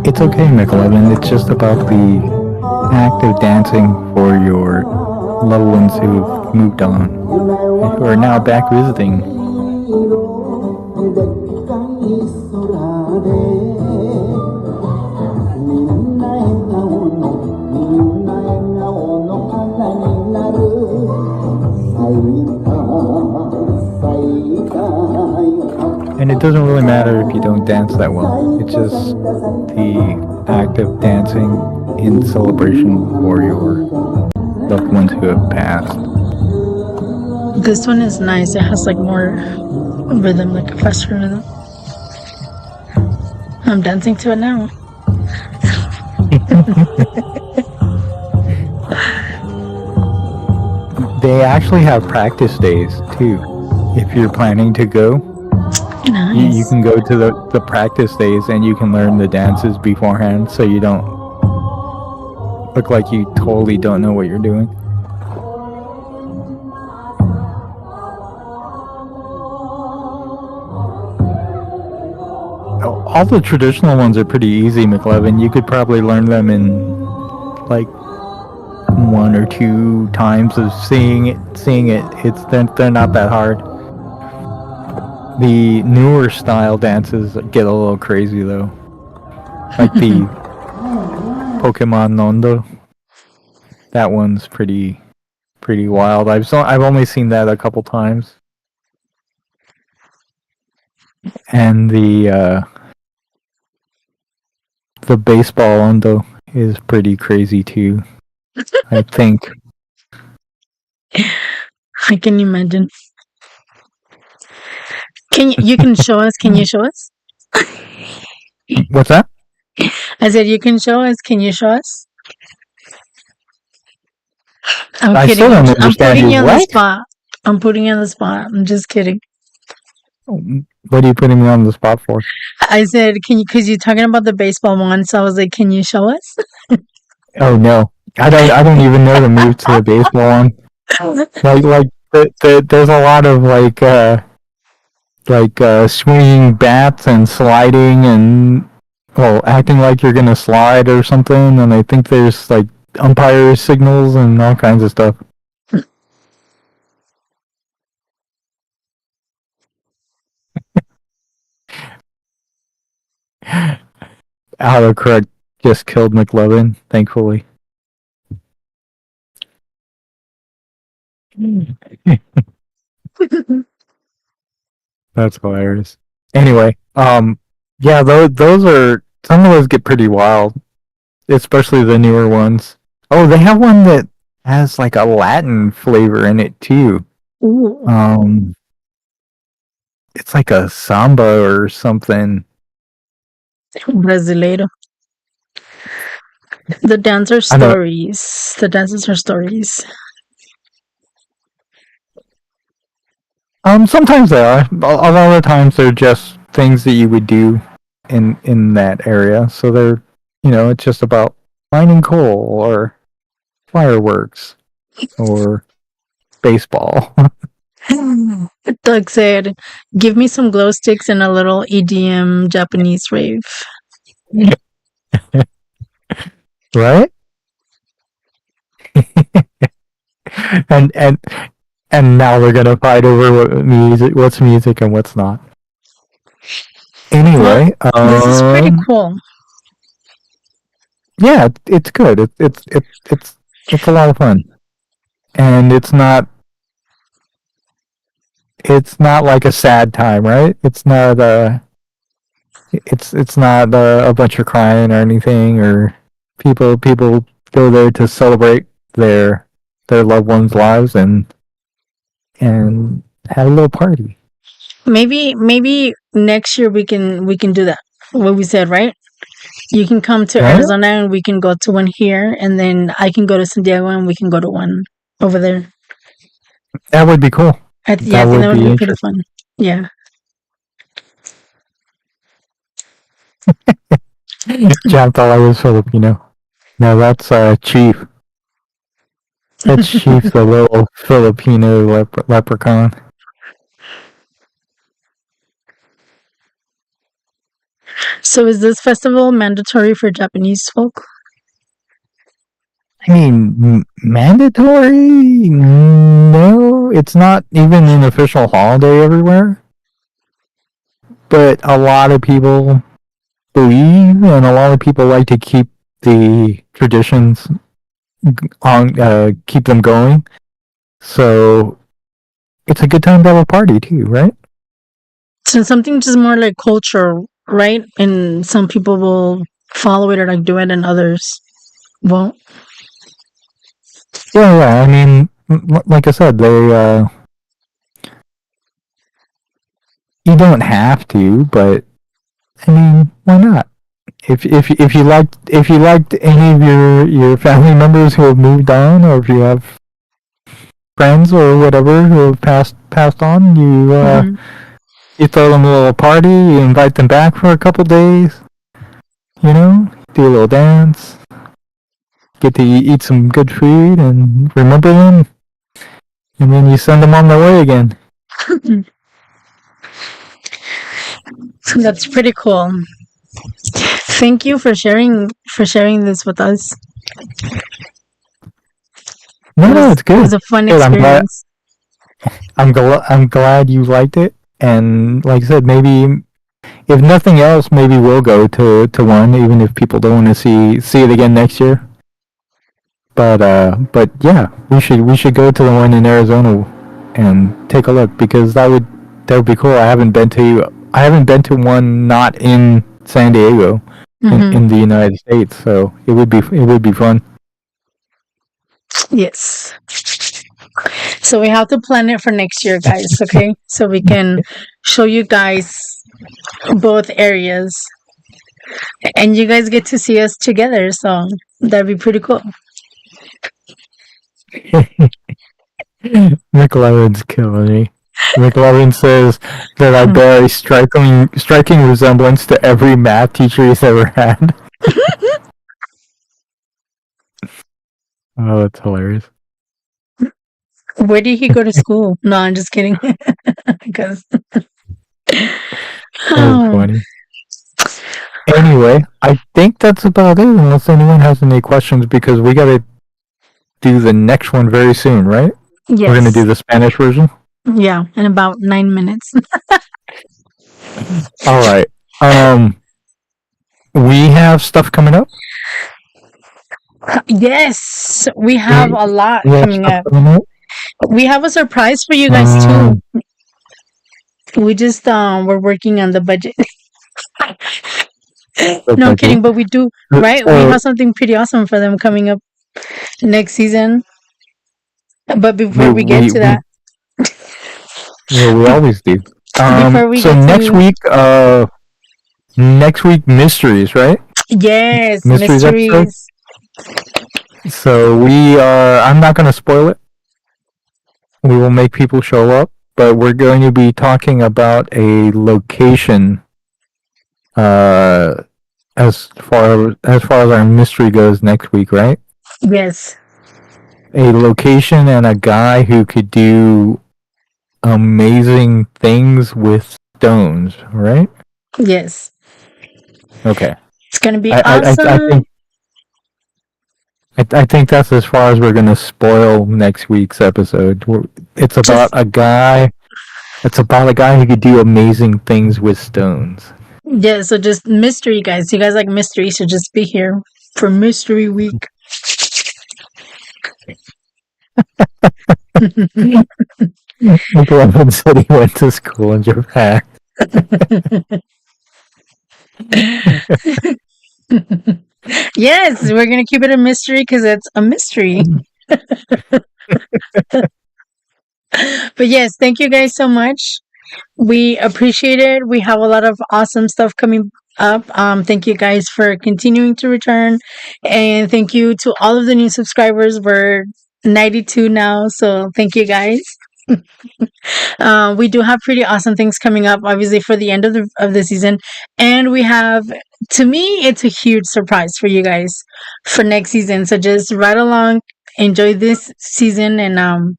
It's okay, McLovin. It's just about the act of dancing for your loved ones who've moved on and who are now back visiting. And it doesn't really matter if you don't dance that well. It's just the act of dancing in celebration for your loved ones who have passed. This one is nice. It has like more rhythm, like a faster rhythm. I'm dancing to it now. They actually have practice days too. If you're planning to go, Nice. you can go to the practice days and you can learn the dances beforehand so you don't look like you totally don't know what you're doing. All the traditional ones are pretty easy, McLevin. You could probably learn them in like 1 or 2 times of seeing it. They're not that hard. The newer style dances get a little crazy though, like the Pokemon Nondo. That one's pretty wild. I've only seen that a couple times, and the baseball Nondo is pretty crazy too. I think. I can imagine. You can show us? Can you show us? What's that? I said you can show us. Can you show us? I'm I kidding. still don't I'm understand putting you. you on the What? spot. I'm putting you on the spot. I'm just kidding. What are you putting me on the spot for? I said, can you? Because you're talking about the baseball one, so I was like, can you show us? Oh no, I don't even know the move to the baseball one. There's a lot of swinging bats and sliding and acting like you're gonna slide or something. And I think there's like umpire signals and all kinds of stuff. Autocorrect just killed McLovin, thankfully. That's hilarious. Anyway, yeah, those are some of those get pretty wild, especially the newer ones. Oh, they have one that has like a Latin flavor in it too. Ooh. It's like a samba or something. Brasileiro. The dancer stories. The dancers are stories. Sometimes they are. A lot of times they're just things that you would do in that area. So they're, it's just about mining coal or fireworks or baseball. Doug said, give me some glow sticks and a little EDM Japanese rave. Right? and now we're gonna fight over what's music and what's not. Anyway, this is pretty cool. Yeah, it's good. It's a lot of fun, and it's not like a sad time, right? It's not it's not a bunch of crying or anything, or people go there to celebrate their loved ones' lives and have a little party. Maybe next year we can do that. What we said, right? You can come to Right? Arizona and we can go to one here, and then I can go to San Diego and we can go to one over there. That would be cool. Yeah, I That think would that would be be pretty interesting. fun. Yeah. John thought I was Filipino. No, that's Chief. That's Chief, the little Filipino leprechaun. So is this festival mandatory for Japanese folk? I mean, mandatory? No, it's not even an official holiday everywhere. But a lot of people believe, and a lot of people like to keep the traditions on, keep them going. So it's a good time to have a party too, right? So something just more like culture, right? And some people will follow it or like do it, and others won't. Yeah. I mean, like I said, they you don't have to, but I mean, why not? If you liked any of your family members who have moved on, or if you have friends or whatever who have passed on, Mhm. you throw them a little party, you invite them back for a couple days, you know, do a little dance, get to eat some good food, and remember them, and then you send them on their way again. That's pretty cool. Thank you for sharing this with us. No, it's It good. was a fun Good. experience. I'm glad you liked it, and like I said, maybe if nothing else, maybe we'll go to one, even if people don't want to see it again next year. But yeah, we should go to the one in Arizona and take a look, because that would be cool. I haven't been to one not in San Diego Hmm. in the United States, so it would be fun. Yes. So we have to plan it for next year, guys. Okay, so we can show you guys both areas, and you guys get to see us together. So that'd be pretty cool. McLaren's killing me. McLaren says that I bear a striking resemblance to every math teacher he's ever had. Oh, that's hilarious. Where did he go to school? No, I'm just kidding. Because That's funny. Anyway, I think that's about it, unless anyone has any questions, because we got to do the next one very soon, right? yes, We're going to do the Spanish version. yeah, in about 9 minutes. All right. We have stuff coming up. Yes, we have a lot We have coming stuff up. coming up. We have a surprise for you guys too. We just we're working on the budget. No, I'm kidding, but we do, right? We have something pretty awesome for them coming up next season. But before we get to that, Well, we always do. before we So get next week mysteries, right? yes, Mysteries episode. mysteries. So I'm not going to spoil it. We will make people show up, but we're going to be talking about a location. As far as our mystery goes next week, right? Yes, A location and a guy who could do amazing things with stones, right? yes. Okay. It's gonna be I awesome. think that's as far as we're going to spoil next week's episode. It's about Just a guy. It's about a guy who could do amazing things with stones. yeah. So just mystery, guys. You guys like mystery, so just be here for Mystery Week. McLovin said he went to school in Japan. Yes, we're gonna keep it a mystery because it's a mystery. But yes, thank you guys so much. We appreciate it. We have a lot of awesome stuff coming up. Thank you guys for continuing to return. And thank you to all of the new subscribers. We're 92 now. So thank you guys. We do have pretty awesome things coming up, obviously, for the end of the season. And we have, to me, it's a huge surprise for you guys for next season. So just ride along, enjoy this season, and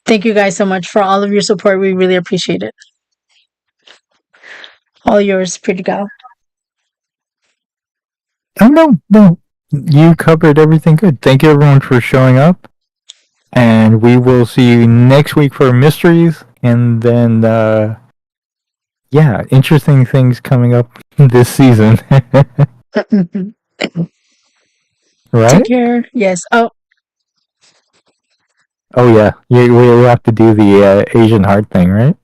thank you guys so much for all of your support. We really appreciate it. All yours, pretty gal. Oh no, you covered everything good. Thank you everyone for showing up, and we will see you next week for mysteries, and then yeah, interesting things coming up this season. Take Right? care. Yes. Oh, Oh yeah, we have to do the Asian heart thing, right?